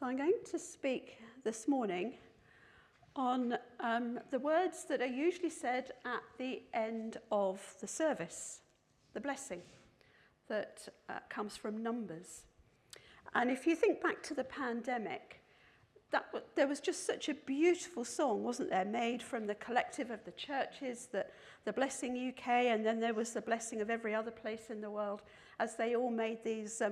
So I'm going to speak this morning on the words that are usually said at the end of the service, the blessing that comes from Numbers. And if you think back to the pandemic, there was just such a beautiful song, wasn't there, made from the collective of the churches, the Blessing UK, and then there was the blessing of every other place in the world, as they all made these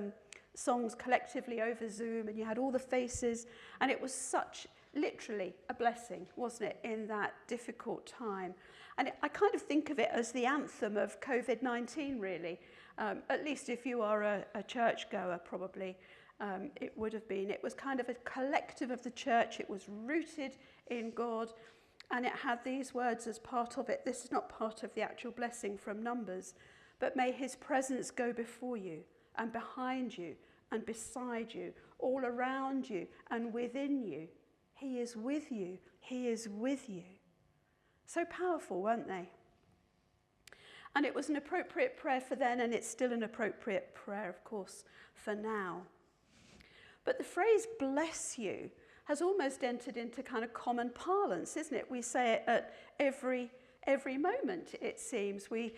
songs collectively over Zoom, and you had all the faces, and it was such, literally, a blessing, wasn't it, in that difficult time. And I kind of think of it as the anthem of COVID-19, really, at least if you are a churchgoer, probably. It would have been. It was kind of a collective of the church. It was rooted in God, and it had these words as part of it. This is not part of the actual blessing from Numbers, but may his presence go before you and behind you and beside you, all around you and within you. He is with you. He is with you. So powerful, weren't they? And it was an appropriate prayer for then, and it's still an appropriate prayer, of course, for now. But the phrase bless you has almost entered into kind of common parlance, isn't it? We say it at every moment, it seems. We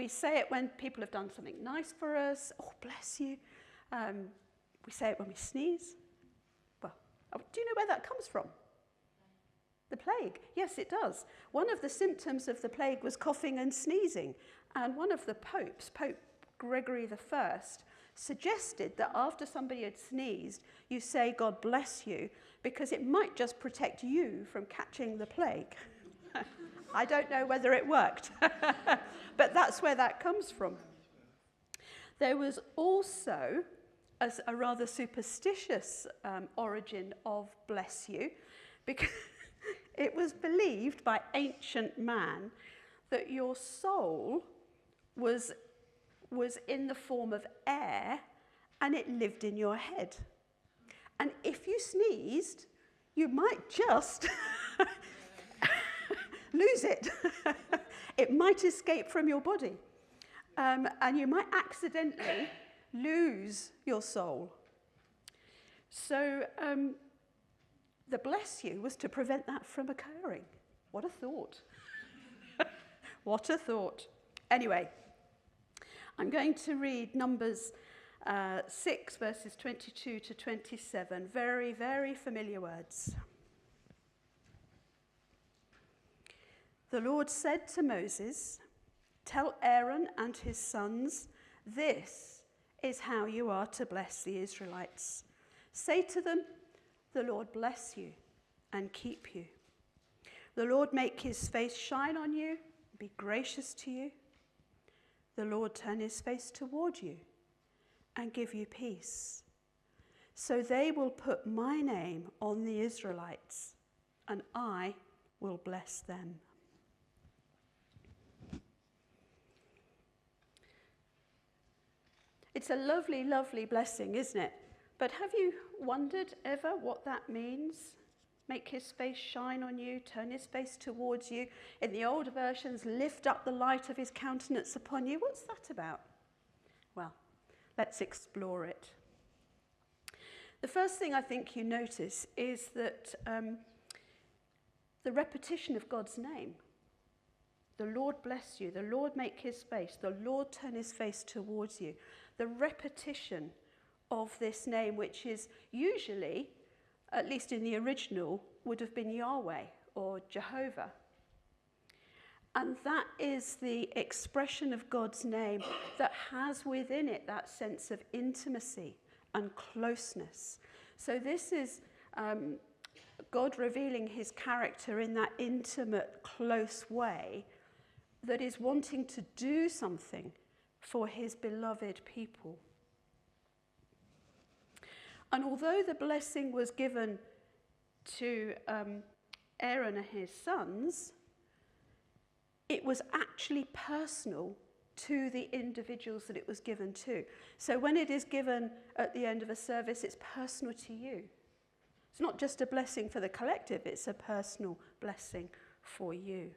say it when people have done something nice for us. Oh, bless you. We say it when we sneeze. Well, do you know where that comes from? The plague. Yes, it does. One of the symptoms of the plague was coughing and sneezing. And one of the popes, Pope Gregory I, suggested that after somebody had sneezed, you say, God bless you, because it might just protect you from catching the plague. I don't know whether it worked, but that's where that comes from. There was also a rather superstitious origin of bless you, because it was believed by ancient man that your soul was in the form of air, and it lived in your head. And if you sneezed, you might just lose it. It might escape from your body. And you might accidentally lose your soul. So the bless you was to prevent that from occurring. What a thought. What a thought. Anyway, I'm going to read Numbers 6, verses 22 to 27. Very, very familiar words. The Lord said to Moses, "Tell Aaron and his sons, this is how you are to bless the Israelites. Say to them, the Lord bless you and keep you. The Lord make his face shine on you, be gracious to you. The Lord turn his face toward you and give you peace. So they will put my name on the Israelites, and I will bless them." It's a lovely, lovely blessing, isn't it? But have you wondered ever what that means? Make his face shine on you, turn his face towards you. In the older versions, lift up the light of his countenance upon you. What's that about? Well, let's explore it. The first thing I think you notice is that the repetition of God's name. The Lord bless you. The Lord make his face. The Lord turn his face towards you. The repetition of this name, which is usually, at least in the original, would have been Yahweh or Jehovah. And that is the expression of God's name that has within it that sense of intimacy and closeness. So this is God revealing his character in that intimate, close way that is wanting to do something for his beloved people. And although the blessing was given to Aaron and his sons, it was actually personal to the individuals that it was given to. So when it is given at the end of a service, it's personal to you. It's not just a blessing for the collective, it's a personal blessing for you.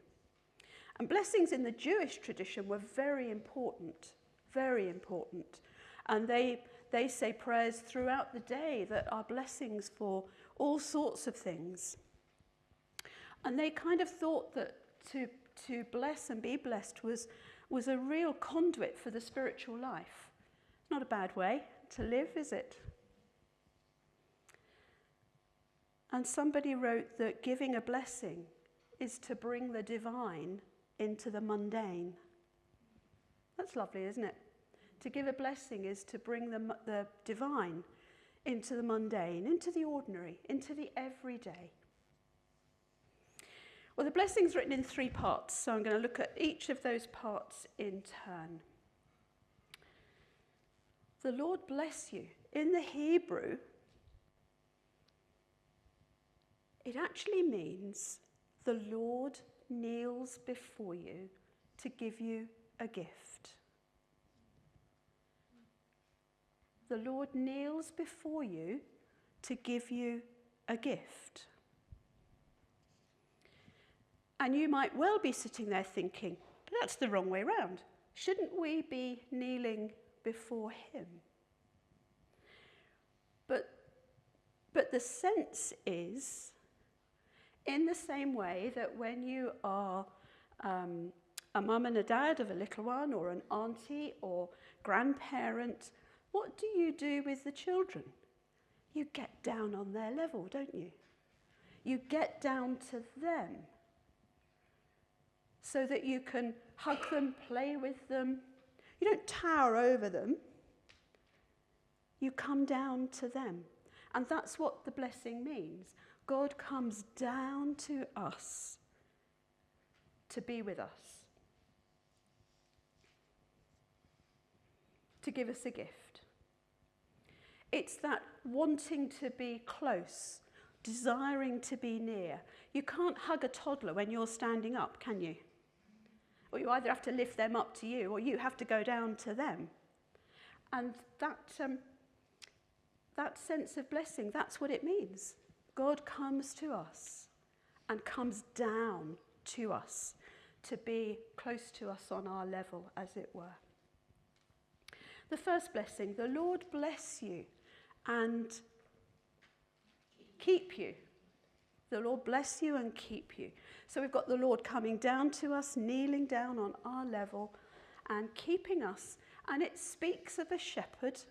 And blessings in the Jewish tradition were very important, very important. And they say prayers throughout the day that are blessings for all sorts of things. And they kind of thought that to bless and be blessed was a real conduit for the spiritual life. It's not a bad way to live, is it? And somebody wrote that giving a blessing is to bring the divine into the mundane. That's lovely, isn't it? To give a blessing is to bring the divine into the mundane, into the ordinary, into the everyday. Well, the blessing's written in 3 parts, so I'm going to look at each of those parts in turn. The Lord bless you. In the Hebrew, it actually means the Lord kneels before you to give you a gift. The Lord kneels before you to give you a gift. And you might well be sitting there thinking, that's the wrong way round. Shouldn't we be kneeling before him? But the sense is, in the same way that when you are a mum and a dad of a little one, or an auntie or grandparent, what do you do with the children? You get down on their level, don't you? You get down to them so that you can hug them, play with them. You don't tower over them. You come down to them. And that's what the blessing means. God comes down to us to be with us, to give us a gift. It's that wanting to be close, desiring to be near. You can't hug a toddler when you're standing up, can you? Or you either have to lift them up to you, or you have to go down to them. And that sense of blessing, that's what it means. God comes to us and comes down to us to be close to us on our level, as it were. The first blessing, the Lord bless you and keep you. The Lord bless you and keep you. So we've got the Lord coming down to us, kneeling down on our level and keeping us. And it speaks of a shepherd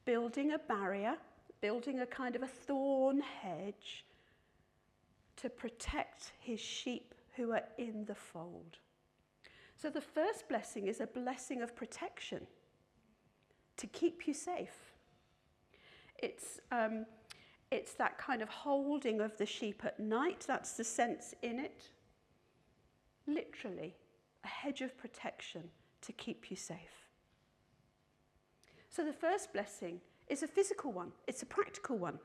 building a barrier, building a kind of a thorn hedge to protect his sheep who are in the fold. So the first blessing is a blessing of protection to keep you safe. It's that kind of holding of the sheep at night. That's the sense in it. Literally, a hedge of protection to keep you safe. So the first blessing is a physical one. It's a practical one.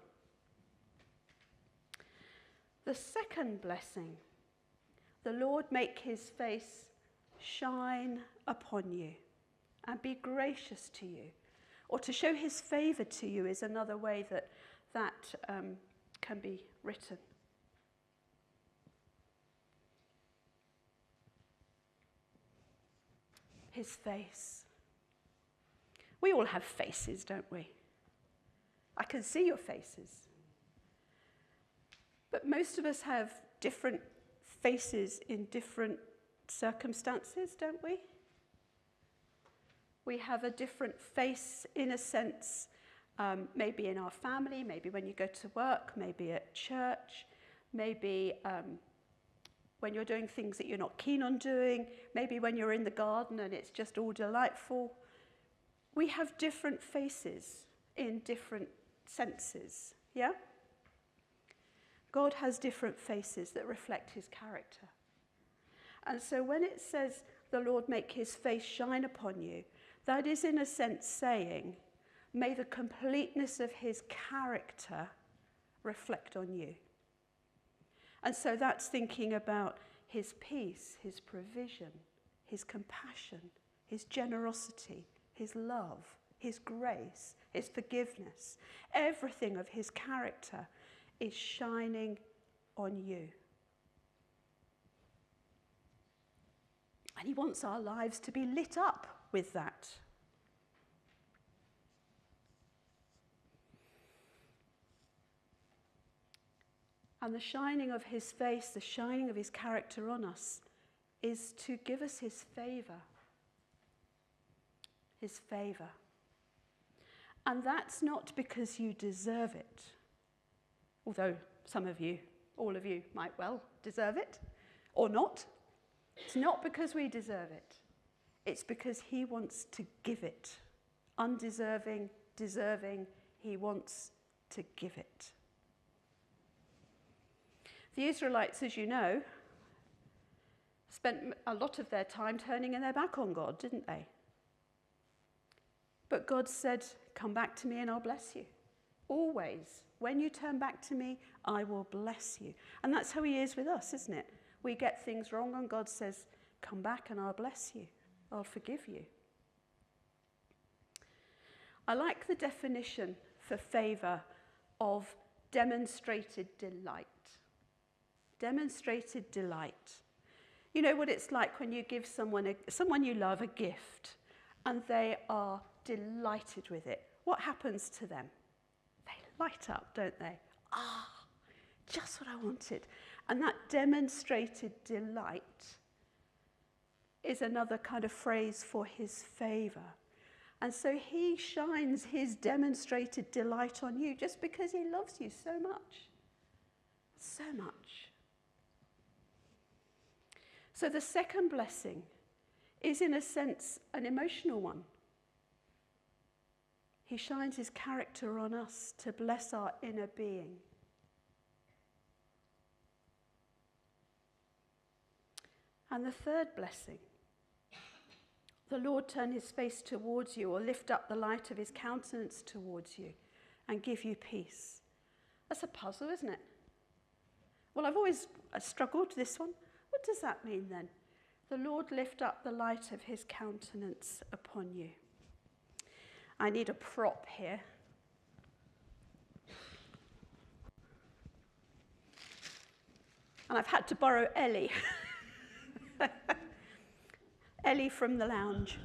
The second blessing, the Lord make his face shine upon you and be gracious to you. Or to show his favour to you is another way that can be written. His face. We all have faces, don't we? I can see your faces. But most of us have different faces in different circumstances, don't we? We have a different face in a sense, maybe in our family, maybe when you go to work, maybe at church, maybe when you're doing things that you're not keen on doing, maybe when you're in the garden and it's just all delightful. We have different faces in different senses, yeah? God has different faces that reflect his character. And so when it says, the Lord make his face shine upon you, that is in a sense saying, may the completeness of his character reflect on you. And so that's thinking about his peace, his provision, his compassion, his generosity, his love, his grace, his forgiveness. Everything of his character is shining on you. And he wants our lives to be lit up with that. And the shining of his face, the shining of his character on us, is to give us his favour. His favour. And that's not because you deserve it, although some of you, all of you, might well deserve it, or not. It's not because we deserve it. It's because he wants to give it. Undeserving, deserving, he wants to give it. The Israelites, as you know, spent a lot of their time turning their back on God, didn't they? But God said, come back to me and I'll bless you. Always. When you turn back to me, I will bless you. And that's how he is with us, isn't it? We get things wrong and God says, come back and I'll bless you. I'll forgive you. I like the definition for favour of demonstrated delight. Demonstrated delight. You know what it's like when you give someone you love a gift and they are delighted with it. What happens to them? They light up, don't they? Ah, just what I wanted. And that demonstrated delight is another kind of phrase for his favour. And so he shines his demonstrated delight on you just because he loves you so much. So much. So the second blessing is, in a sense, an emotional one. He shines his character on us to bless our inner being. And the third blessing, the Lord turn his face towards you or lift up the light of his countenance towards you and give you peace. That's a puzzle, isn't it? Well, I've always struggled with this one. What does that mean then? The Lord lift up the light of his countenance upon you. I need a prop here. And I've had to borrow Ellie. Ellie from the lounge.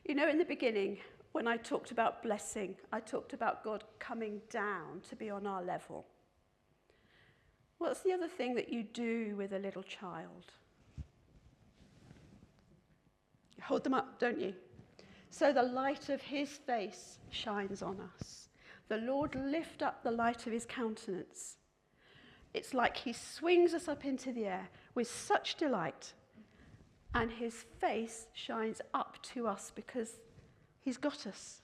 You know, in the beginning, when I talked about blessing, I talked about God coming down to be on our level. What's the other thing that you do with a little child? You hold them up, don't you? So the light of his face shines on us. The Lord lift up the light of his countenance. It's like he swings us up into the air with such delight, and his face shines up to us because he's got us.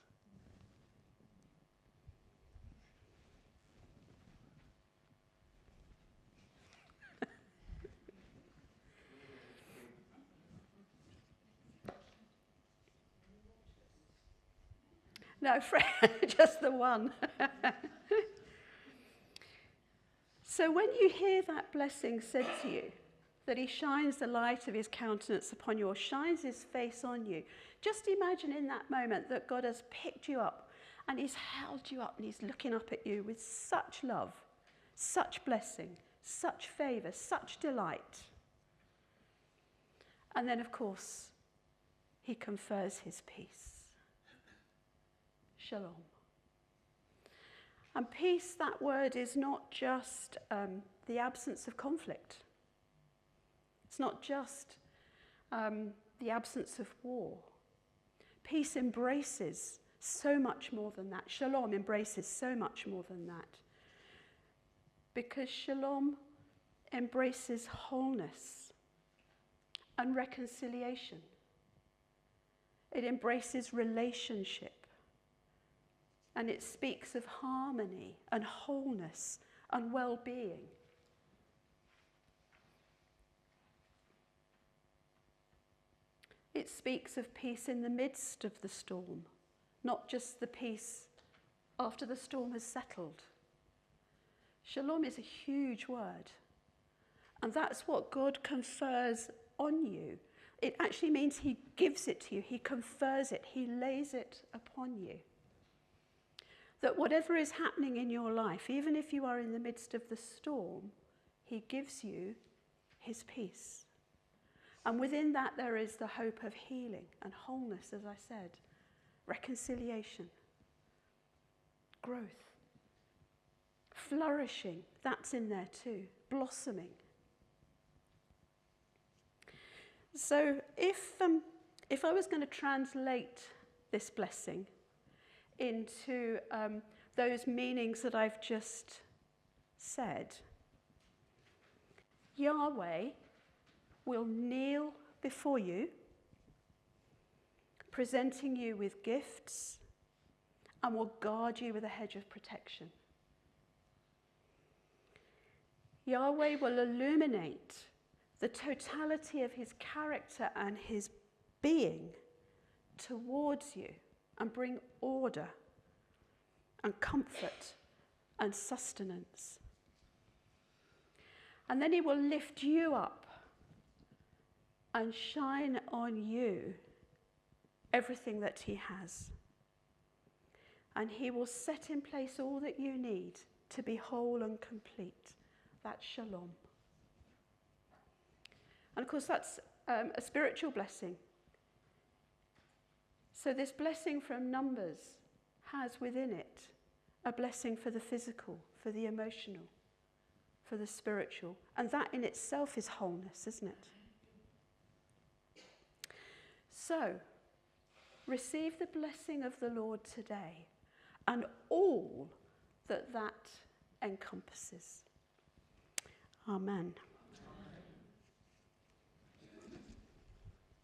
No, Fred, just the one. So when you hear that blessing said to you, that he shines the light of his countenance upon you, or shines his face on you, just imagine in that moment that God has picked you up and he's held you up and he's looking up at you with such love, such blessing, such favour, such delight. And then, of course, he confers his peace. Shalom. And peace, that word, is not just the absence of conflict. It's not just the absence of war. Peace embraces so much more than that. Shalom embraces so much more than that. Because shalom embraces wholeness and reconciliation. It embraces relationship. And it speaks of harmony and wholeness and well-being. It speaks of peace in the midst of the storm, not just the peace after the storm has settled. Shalom is a huge word. And that's what God confers on you. It actually means he gives it to you. He confers it. He lays it upon you. That whatever is happening in your life, even if you are in the midst of the storm, he gives you his peace. And within that there is the hope of healing and wholeness, as I said, reconciliation, growth, flourishing, that's in there too, blossoming. So if I was going to translate this blessing into those meanings that I've just said, Yahweh will kneel before you, presenting you with gifts, and will guard you with a hedge of protection. Yahweh will illuminate the totality of his character and his being towards you and bring order and comfort and sustenance. And then he will lift you up and shine on you everything that he has. And he will set in place all that you need to be whole and complete. That's shalom. And of course, that's a spiritual blessing. So this blessing from Numbers has within it a blessing for the physical, for the emotional, for the spiritual. And that in itself is wholeness, isn't it? So, receive the blessing of the Lord today and all that encompasses. Amen.